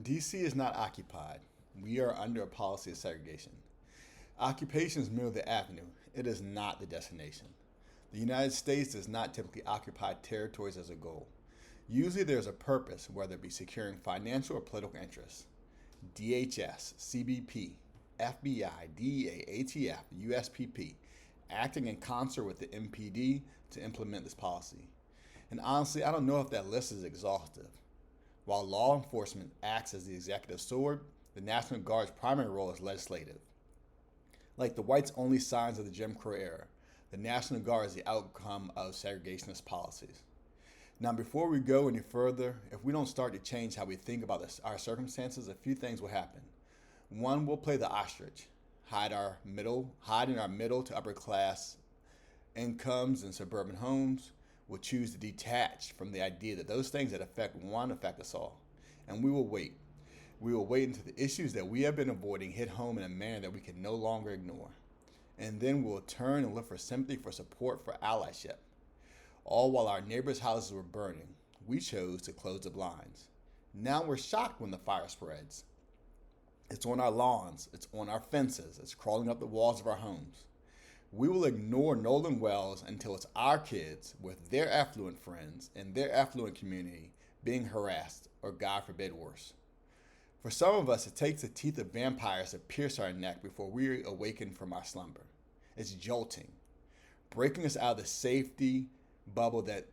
DC is not occupied. We are under a policy of segregation. Occupation is merely the avenue, it is not the destination. The United States does not typically occupy territories as a goal. Usually there's a purpose, whether it be securing financial or political interests. DHS, CBP, FBI, DEA, ATF, USPP, acting in concert with the MPD to implement this policy. And honestly, I don't know if that list is exhaustive. While law enforcement acts as the executive sword, the National Guard's primary role is legislative. Like the whites' only signs of the Jim Crow era, the National Guard is the outcome of segregationist policies. Now, before we go any further, if we don't start to change how we think about our circumstances, a few things will happen. One, we'll play the ostrich, hide in our middle to upper class incomes and suburban homes. We'll choose to detach from the idea that those things that affect one affect us all. And we will wait. We will wait until the issues that we have been avoiding hit home in a manner that we can no longer ignore. And then we'll turn and look for sympathy, for support, for allyship. All while our neighbors' houses were burning, we chose to close the blinds. Now we're shocked when the fire spreads. It's on our lawns, it's on our fences, it's crawling up the walls of our homes. We will ignore Nolan Wells until it's our kids with their affluent friends and their affluent community being harassed, or God forbid worse. For some of us, it takes the teeth of vampires to pierce our neck before we awaken from our slumber. It's jolting, breaking us out of the safety bubble that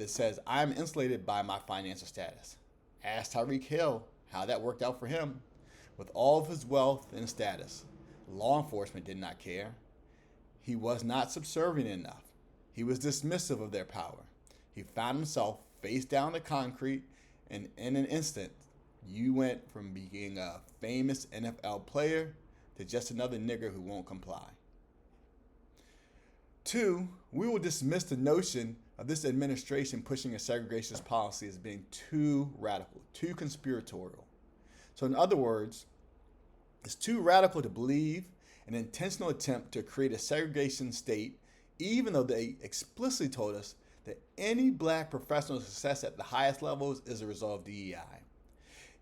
says, I'm insulated by my financial status. Ask Tyreek Hill how that worked out for him. With all of his wealth and status, law enforcement did not care. He was not subservient enough. He was dismissive of their power. He found himself face down to concrete, and in an instant, you went from being a famous NFL player to just another nigger who won't comply. Two, we will dismiss the notion of this administration pushing a segregationist policy as being too radical, too conspiratorial. So in other words, it's too radical to believe an intentional attempt to create a segregation state, even though they explicitly told us that any black professional success at the highest levels is a result of DEI.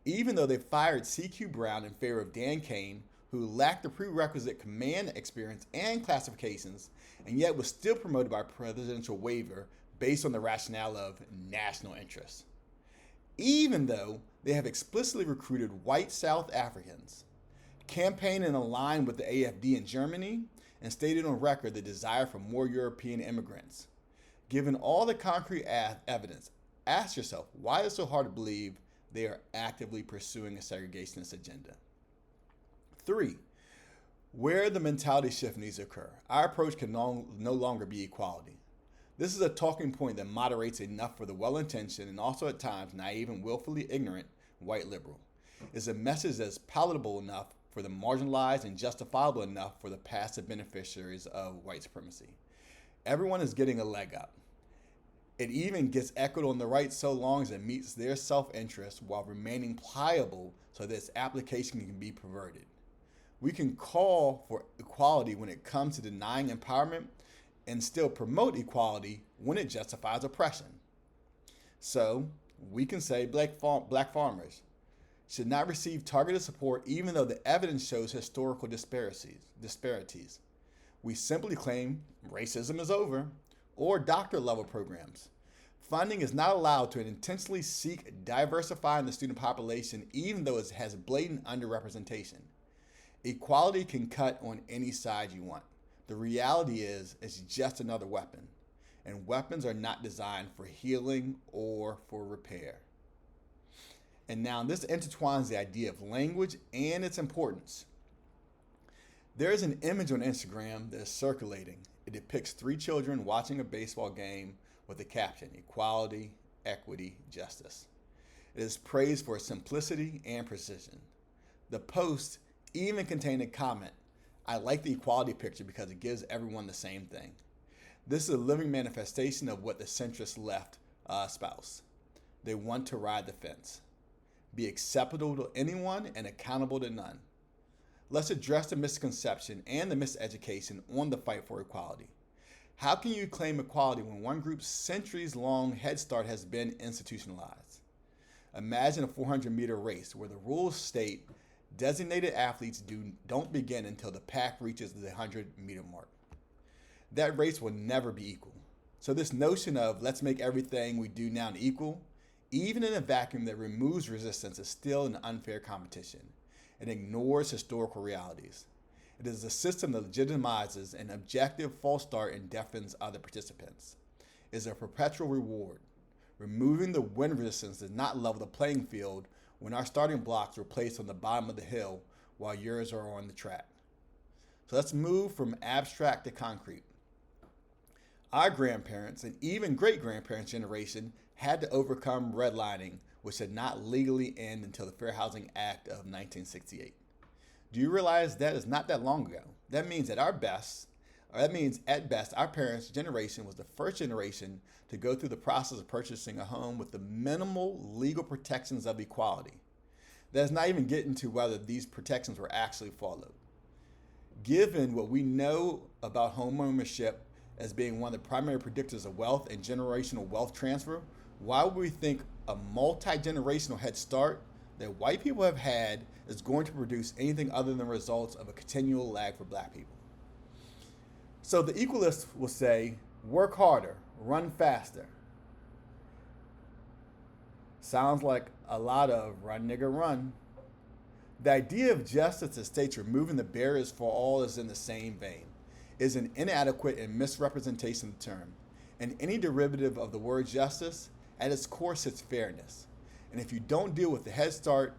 Even though they fired C.Q. Brown in favor of Dan Kane, who lacked the prerequisite command experience and classifications, and yet was still promoted by presidential waiver based on the rationale of national interest. Even though they have explicitly recruited white South Africans, campaigned and aligned with the AFD in Germany, and stated on record the desire for more European immigrants. Given all the concrete evidence, ask yourself, why is it so hard to believe they are actively pursuing a segregationist agenda? 3, where the mentality shift needs to occur. Our approach can no longer be equality. This is a talking point that moderates enough for the well-intentioned and also at times naive and willfully ignorant white liberal. It's a message that's palatable enough for the marginalized and justifiable enough for the passive beneficiaries of white supremacy. Everyone is getting a leg up. It even gets echoed on the right so long as it meets their self-interest while remaining pliable so that its application can be perverted. We can call for equality when it comes to denying empowerment and still promote equality when it justifies oppression. So we can say black farmers should not receive targeted support even though the evidence shows historical disparities. We simply claim racism is over, or doctorate level programs. Funding is not allowed to intentionally seek diversifying the student population even though it has blatant underrepresentation. Equality can cut on any side you want. The reality is it's just another weapon, and weapons are not designed for healing or for repair. And now this intertwines the idea of language and its importance. There is an image on Instagram that is circulating. It depicts 3 children watching a baseball game with the caption, equality, equity, justice. It is praised for its simplicity and precision. The post even contained a comment, I like the equality picture because it gives everyone the same thing. This is a living manifestation of what the centrist left espouse. They want to ride the fence, be acceptable to anyone and accountable to none. Let's address the misconception and the miseducation on the fight for equality. How can you claim equality when one group's centuries-long head start has been institutionalized? Imagine a 400-meter race where the rules state designated athletes don't begin until the pack reaches the 100-meter mark. That race will never be equal. So this notion of let's make everything we do now equal, even in a vacuum that removes resistance, is still an unfair competition. It ignores historical realities. It is a system that legitimizes an objective false start and deafens other participants. It is a perpetual reward. Removing the wind resistance does not level the playing field when our starting blocks were placed on the bottom of the hill while yours are on the track. So let's move from abstract to concrete. Our grandparents and even great-grandparents' generation had to overcome redlining, which did not legally end until the Fair Housing Act of 1968. Do you realize that is not that long ago? That means at best, our parents' generation was the first generation to go through the process of purchasing a home with the minimal legal protections of equality. That is not even getting to whether these protections were actually followed. Given what we know about home ownership as being one of the primary predictors of wealth and generational wealth transfer, why would we think a multi-generational head start that white people have had is going to produce anything other than results of a continual lag for black people? So the equalists will say, work harder, run faster. Sounds like a lot of run nigga run. The idea of justice that states removing the barriers for all is in the same vein. It is an inadequate and misrepresentation of the term. And any derivative of the word justice, at its core sits fairness. And if you don't deal with the head start,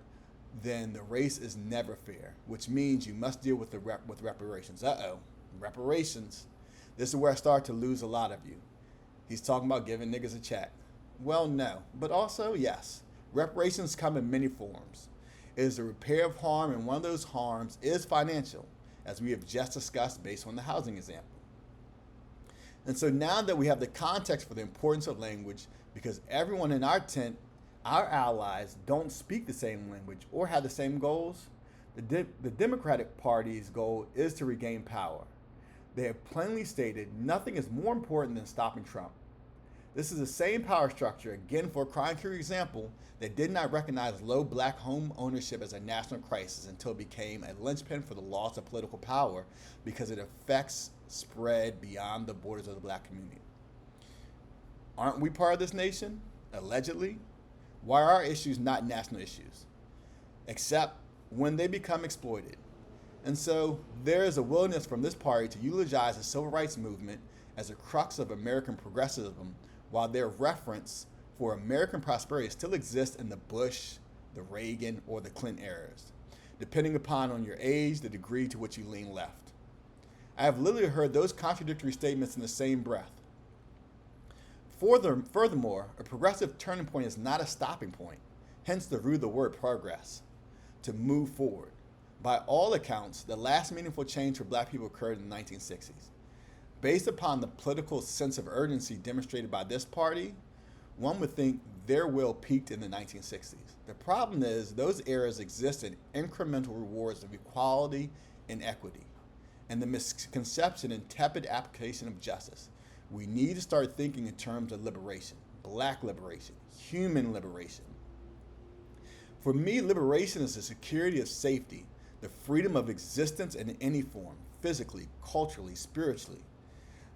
then the race is never fair, which means you must deal with with reparations. Reparations. This is where I start to lose a lot of you. He's talking about giving niggas a check. Well, no, but also yes. Reparations come in many forms. It is the repair of harm, and one of those harms is financial, as we have just discussed based on the housing example. And so now that we have the context for the importance of language, because everyone in our tent, our allies, don't speak the same language or have the same goals, the Democratic Party's goal is to regain power. They have plainly stated nothing is more important than stopping Trump. This is the same power structure, again for a concrete example, that did not recognize low black home ownership as a national crisis until it became a linchpin for the loss of political power because it affects spread beyond the borders of the black community. Aren't we part of this nation? Allegedly. Why are our issues not national issues? Except when they become exploited. And so there is a willingness from this party to eulogize the civil rights movement as a crux of American progressivism, while their reference for American prosperity still exists in the Bush, the Reagan, or the Clinton eras, depending upon on your age, the degree to which you lean left. I have literally heard those contradictory statements in the same breath. Furthermore, a progressive turning point is not a stopping point, hence the root of the word progress, to move forward. By all accounts, the last meaningful change for black people occurred in the 1960s. Based upon the political sense of urgency demonstrated by this party, one would think their will peaked in the 1960s. The problem is those eras exist in incremental rewards of equality and equity, and the misconception and tepid application of justice. We need to start thinking in terms of liberation, black liberation, human liberation. For me, liberation is the security of safety, the freedom of existence in any form, physically, culturally, spiritually.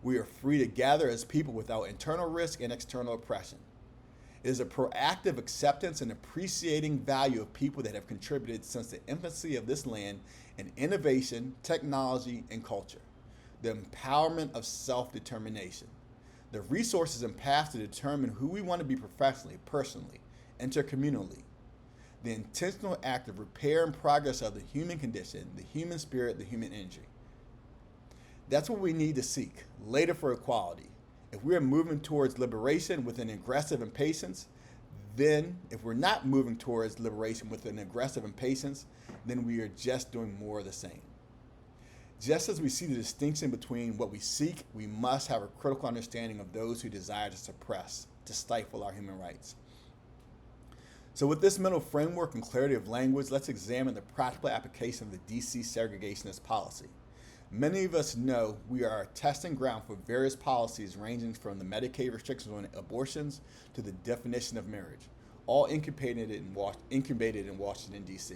We are free to gather as people without internal risk and external oppression. It is a proactive acceptance and appreciating value of people that have contributed since the infancy of this land in innovation, technology, and culture. The empowerment of self-determination. The resources and paths to determine who we want to be professionally, personally, intercommunally. The intentional act of repair and progress of the human condition, the human spirit, the human energy. That's what we need to seek later for equality. If we are moving towards liberation with an aggressive impatience, then if we're not moving towards liberation with an aggressive impatience, then we are just doing more of the same. Just as we see the distinction between what we seek, we must have a critical understanding of those who desire to suppress, to stifle our human rights. So with this mental framework and clarity of language, let's examine the practical application of the DC segregationist policy. Many of us know we are a testing ground for various policies ranging from the Medicaid restrictions on abortions to the definition of marriage. all incubated in Washington, D.C.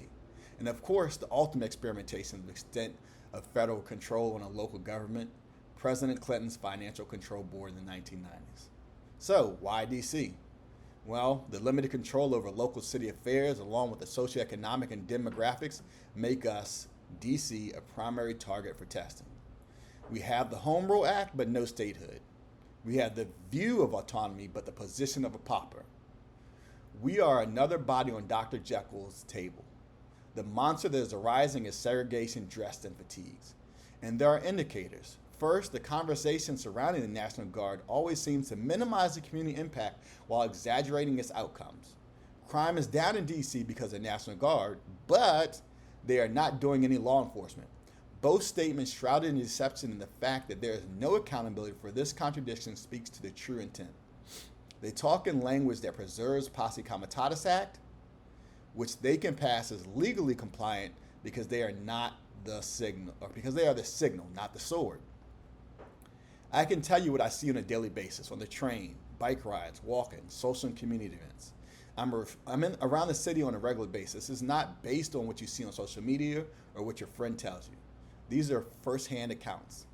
And of course, the ultimate experimentation of the extent of federal control on a local government, President Clinton's Financial Control Board in the 1990s. So, why D.C.? Well, the limited control over local city affairs, along with the socioeconomic and demographics, make us, D.C., a primary target for testing. We have the Home Rule Act, but no statehood. We have the view of autonomy, but the position of a pauper. We are another body on Dr. Jekyll's table. The monster that is arising is segregation dressed in fatigues. And there are indicators. First, the conversation surrounding the National Guard always seems to minimize the community impact while exaggerating its outcomes. Crime is down in D.C. because of the National Guard, but they are not doing any law enforcement. Both statements shrouded in deception, and the fact that there is no accountability for this contradiction speaks to the true intent. They talk in language that preserves Posse Comitatus Act, which they can pass as legally compliant because they are not the signal, or because they are the signal, not the sword. I can tell you what I see on a daily basis on the train, bike rides, walking, social and community events. I'm around the city on a regular basis. It's not based on what you see on social media or what your friend tells you. These are first-hand accounts.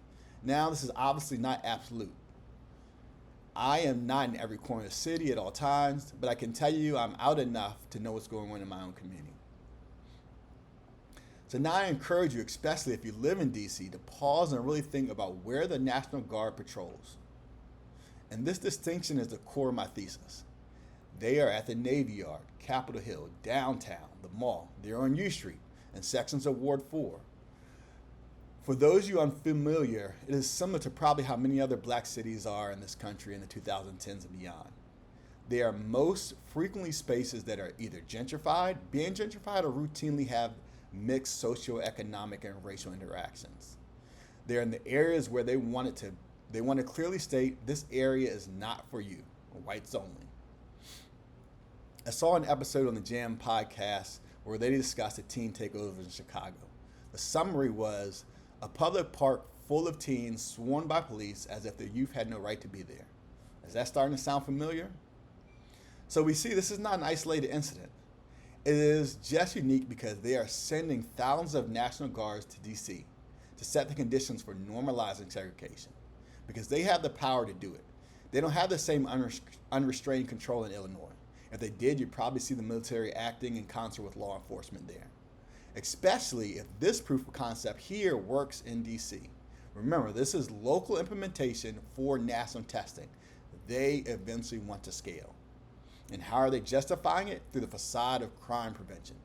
Now, this is obviously not absolute. I am not in every corner of the city at all times, but I can tell you I'm out enough to know what's going on in my own community. So now I encourage you, especially if you live in D.C., to pause and really think about where the National Guard patrols. And this distinction is the core of my thesis. They are at the Navy Yard, Capitol Hill, downtown, the mall. They're on U Street and sections of Ward 4. For those of you unfamiliar, it is similar to probably how many other black cities are in this country in the 2010s and beyond. They are most frequently spaces that are either gentrified, being gentrified, or routinely have mixed socioeconomic and racial interactions. They're in the areas where they want to clearly state this area is not for you, whites only. I saw an episode on the Jam podcast where they discussed the teen takeovers in Chicago. The summary was a public park full of teens sworn by police as if their youth had no right to be there. Is that starting to sound familiar? So we see this is not an isolated incident. It is just unique because they are sending thousands of National Guards to D.C. to set the conditions for normalizing segregation because they have the power to do it. They don't have the same unrestrained control in Illinois. If they did, you'd probably see the military acting in concert with law enforcement there, especially if this proof of concept here works in D.C. Remember, this is local implementation for national testing. They eventually want to scale. And how are they justifying it? Through the facade of crime prevention.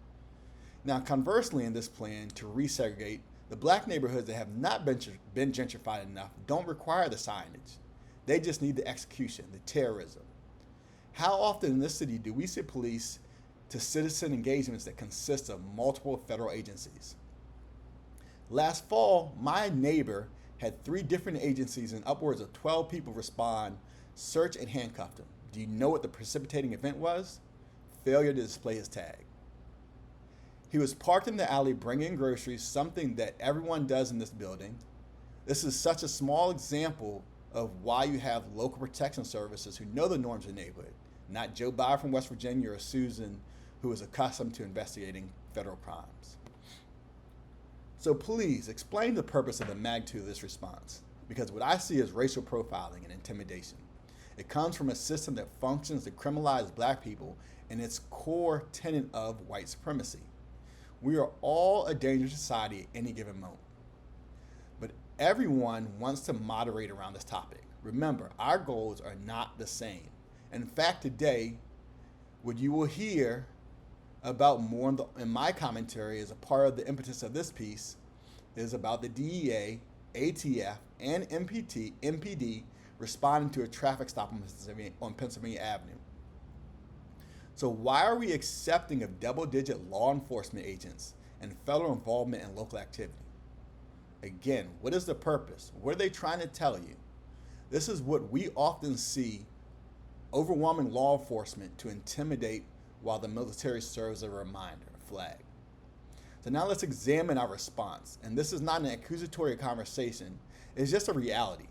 Now, conversely, in this plan to resegregate, the black neighborhoods that have not been gentrified enough don't require the signage. They just need the execution, the terrorism. How often in this city do we see police to citizen engagements that consist of multiple federal agencies? Last fall, my neighbor had 3 different agencies and upwards of 12 people respond, search, and handcuffed him. Do you know what the precipitating event was? Failure to display his tag. He was parked in the alley bringing groceries, something that everyone does in this building. This is such a small example of why you have local protection services who know the norms of the neighborhood, not Joe Biden from West Virginia or Susan, who is accustomed to investigating federal crimes. So please explain the purpose of the magnitude of this response, because what I see is racial profiling and intimidation. It comes from a system that functions to criminalize black people and its core tenet of white supremacy. We are all a dangerous society at any given moment. But everyone wants to moderate around this topic. Remember, our goals are not the same. In fact, today, what you will hear about more in my commentary as a part of the impetus of this piece is about the DEA, ATF, and MPD responding to a traffic stop on Pennsylvania Avenue. So why are we accepting of double-digit law enforcement agents and federal involvement in local activity? Again, what is the purpose? What are they trying to tell you? This is what we often see: overwhelming law enforcement to intimidate while the military serves as a reminder, a flag. So now let's examine our response. And this is not an accusatory conversation. It's just a reality.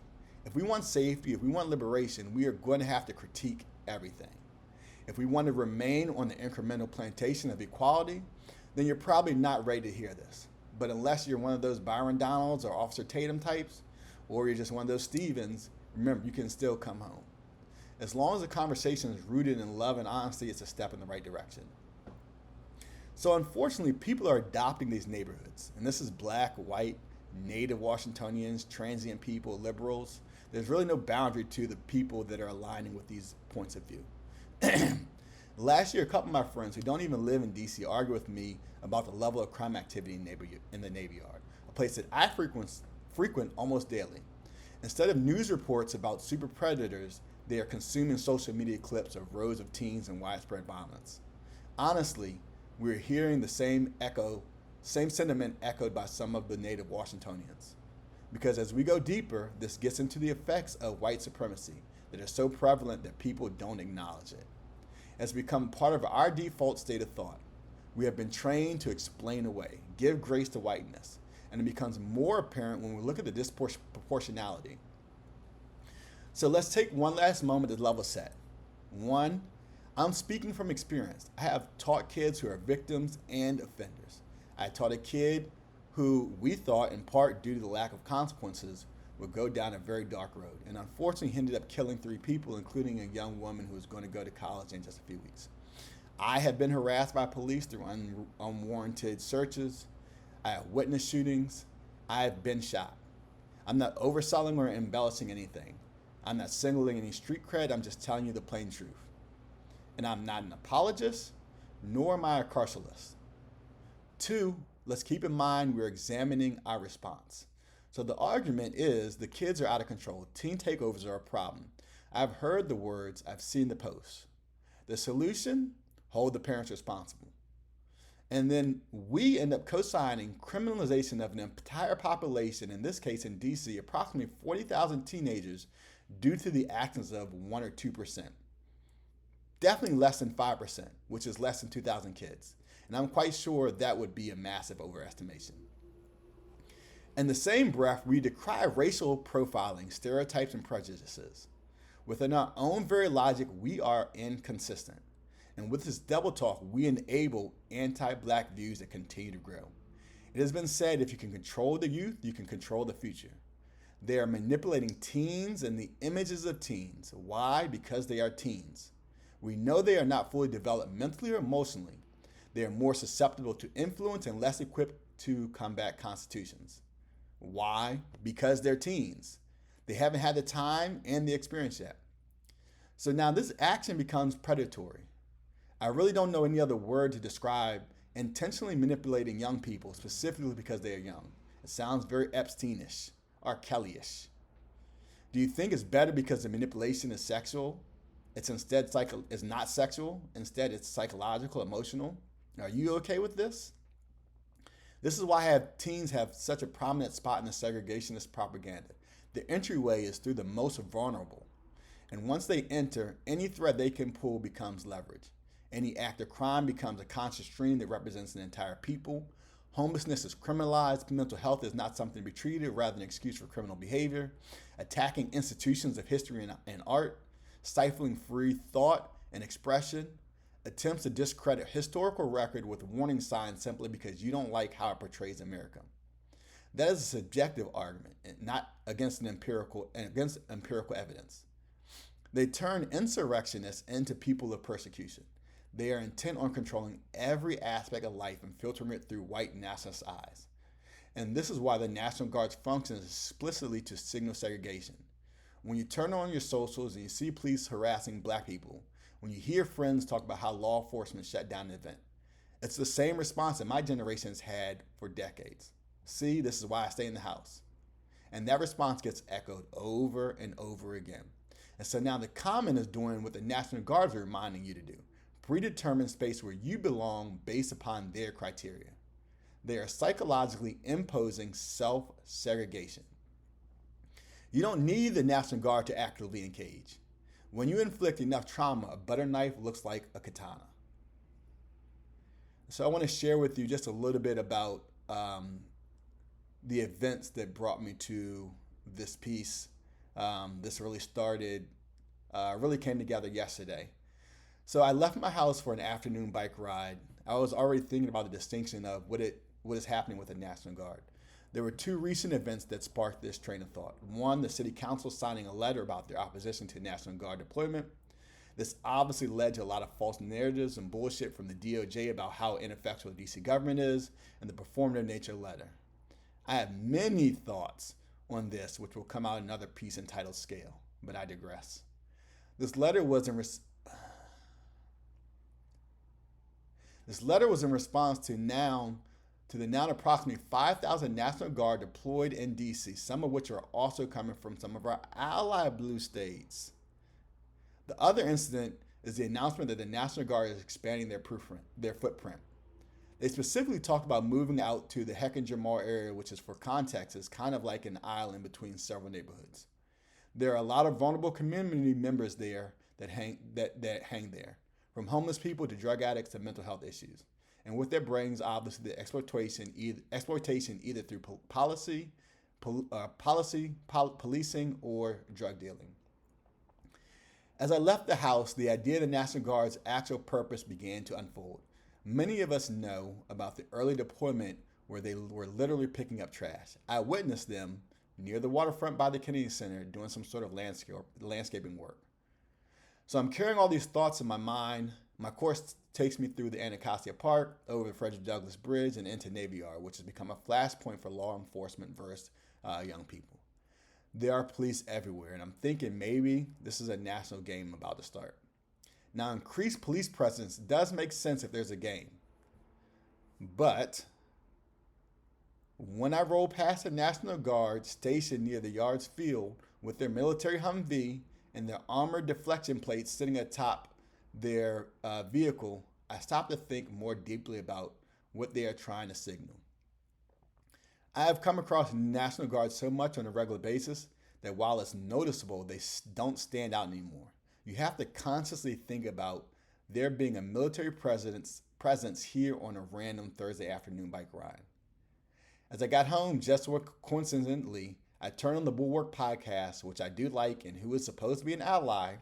If we want safety, if we want liberation, we are going to have to critique everything. If we want to remain on the incremental plantation of equality, then you're probably not ready to hear this. But unless you're one of those Byron Donalds or Officer Tatum types, or you're just one of those Stevens, remember, you can still come home. As long as the conversation is rooted in love and honesty, it's a step in the right direction. So unfortunately, people are adopting these neighborhoods. And this is black, white, native Washingtonians, transient people, liberals. There's really no boundary to the people that are aligning with these points of view. Last year, a couple of my friends who don't even live in DC argued with me about the level of crime activity in the Navy Yard, a place that I frequent almost daily. Instead of news reports about super predators, they are consuming social media clips of rows of teens and widespread violence. Honestly, we're hearing the same sentiment echoed by some of the native Washingtonians. Because as we go deeper, this gets into the effects of white supremacy that are so prevalent that people don't acknowledge it. It's become part of our default state of thought. We have been trained to explain away, give grace to whiteness, and it becomes more apparent when we look at the disproportionality. So let's take one last moment to level set. One, I'm speaking from experience. I have taught kids who are victims and offenders. I taught a kid who we thought, in part due to the lack of consequences, would go down a very dark road. And unfortunately, he ended up killing 3 people, including a young woman who was going to go to college in just a few weeks. I have been harassed by police through unwarranted searches. I have witnessed shootings. I have been shot. I'm not overselling or embellishing anything. I'm not singling any street cred. I'm just telling you the plain truth. And I'm not an apologist, nor am I a carcelist. 2, let's keep in mind we're examining our response. So the argument is the kids are out of control. Teen takeovers are a problem. I've heard the words, I've seen the posts. The solution, hold the parents responsible. And then we end up co-signing criminalization of an entire population, in this case in DC, approximately 40,000 teenagers, due to the actions of 1 or 2%. Definitely less than 5%, which is less than 2,000 kids. And I'm quite sure that would be a massive overestimation. In the same breath, we decry racial profiling, stereotypes, and prejudices. Within our own very logic, we are inconsistent. And with this double talk, we enable anti-black views that continue to grow. It has been said, if you can control the youth, you can control the future. They are manipulating teens and the images of teens. Why? Because they are teens. We know they are not fully developed mentally or emotionally. They are more susceptible to influence and less equipped to combat constitutions. Why? Because they're teens. They haven't had the time and the experience yet. So now this action becomes predatory. I really don't know any other word to describe intentionally manipulating young people, specifically because they are young. It sounds very Epsteinish, R. Kelly-ish. Do you think it's better because the manipulation is sexual? It's not sexual. Instead, it's psychological, emotional. Are you okay with this? This is why teens have such a prominent spot in the segregationist propaganda. The entryway is through the most vulnerable. And once they enter, any thread they can pull becomes leverage. Any act of crime becomes a conscious stream that represents an entire people. Homelessness is criminalized. Mental health is not something to be treated, rather than an excuse for criminal behavior. Attacking institutions of history and art. Stifling free thought and expression. Attempts to discredit historical record with warning signs simply because you don't like how it portrays America. That is a subjective argument, and not against empirical evidence. They turn insurrectionists into people of persecution. They are intent on controlling every aspect of life and filtering it through white nationalist eyes. And this is why the National Guard's function is explicitly to signal segregation. When you turn on your socials and you see police harassing black people, when you hear friends talk about how law enforcement shut down an event, it's the same response that my generation has had for decades. See, this is why I stay in the house. And that response gets echoed over and over again. And so now the common is doing what the National Guard is reminding you to do. Predetermine space where you belong based upon their criteria. They are psychologically imposing self-segregation. You don't need the National Guard to actively engage. When you inflict enough trauma, a butter knife looks like a katana. So I want to share with you just a little bit about the events that brought me to this piece. This really came together yesterday. So I left my house for an afternoon bike ride. I was already thinking about the distinction of what is happening with the National Guard. There were two recent events that sparked this train of thought. One, the city council signing a letter about their opposition to National Guard deployment. This obviously led to a lot of false narratives and bullshit from the DOJ about how ineffectual the DC government is and the performative nature letter. I have many thoughts on this, which will come out in another piece entitled Scale, but I digress. This letter was in response to the now approximately 5,000 National Guard deployed in DC, some of which are also coming from some of our ally blue states. The other incident is the announcement that the National Guard is expanding their footprint. They specifically talked about moving out to the Hechinger Mall area, which is, for context, is kind of like an island between several neighborhoods. There are a lot of vulnerable community members there that hang there, from homeless people to drug addicts to mental health issues. And with their brings, obviously, the exploitation either through policing, or drug dealing. As I left the house, the idea of the National Guard's actual purpose began to unfold. Many of us know about the early deployment where they were literally picking up trash. I witnessed them near the waterfront by the Kennedy Center doing some sort of landscaping work. So I'm carrying all these thoughts in my mind. My course takes me through the Anacostia Park, over the Frederick Douglass Bridge, and into Navy Yard, which has become a flashpoint for law enforcement versus young people. There are police everywhere, and I'm thinking maybe this is a national game about to start. Now, increased police presence does make sense if there's a game. But when I rolled past the National Guard stationed near the Yards Field with their military Humvee and their armored deflection plates sitting atop their vehicle, I stopped to think more deeply about what they are trying to signal. I have come across National Guard so much on a regular basis that while it's noticeable, they don't stand out anymore. You have to consciously think about there being a military presence here on a random Thursday afternoon bike ride. As I got home, just coincidentally, I turned on the Bulwark podcast, which I do like and who is supposed to be an ally.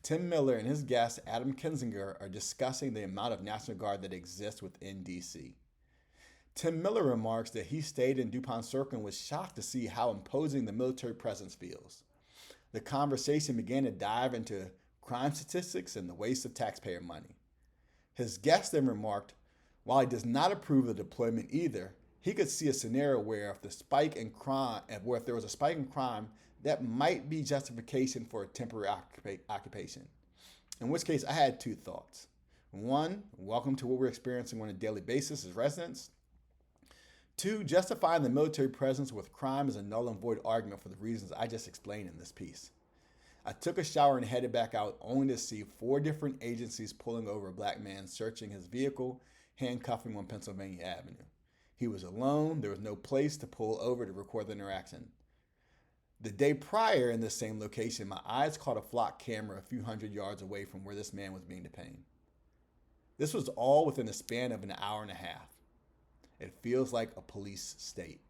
Tim Miller and his guest, Adam Kinzinger, are discussing the amount of National Guard that exists within DC. Tim Miller remarks that he stayed in DuPont Circle and was shocked to see how imposing the military presence feels. The conversation began to dive into crime statistics and the waste of taxpayer money. His guest then remarked, while he does not approve of the deployment either, he could see a scenario where if there was a spike in crime, that might be justification for a temporary occupation. In which case, I had two thoughts. One, welcome to what we're experiencing on a daily basis as residents. Two, justifying the military presence with crime is a null and void argument for the reasons I just explained in this piece. I took a shower and headed back out only to see 4 different agencies pulling over a black man searching his vehicle, handcuffing him on Pennsylvania Avenue. He was alone. There was no place to pull over to record the interaction. The day prior in this same location, my eyes caught a flock camera a few hundred yards away from where this man was being detained. This was all within the span of an hour and a half. It feels like a police state.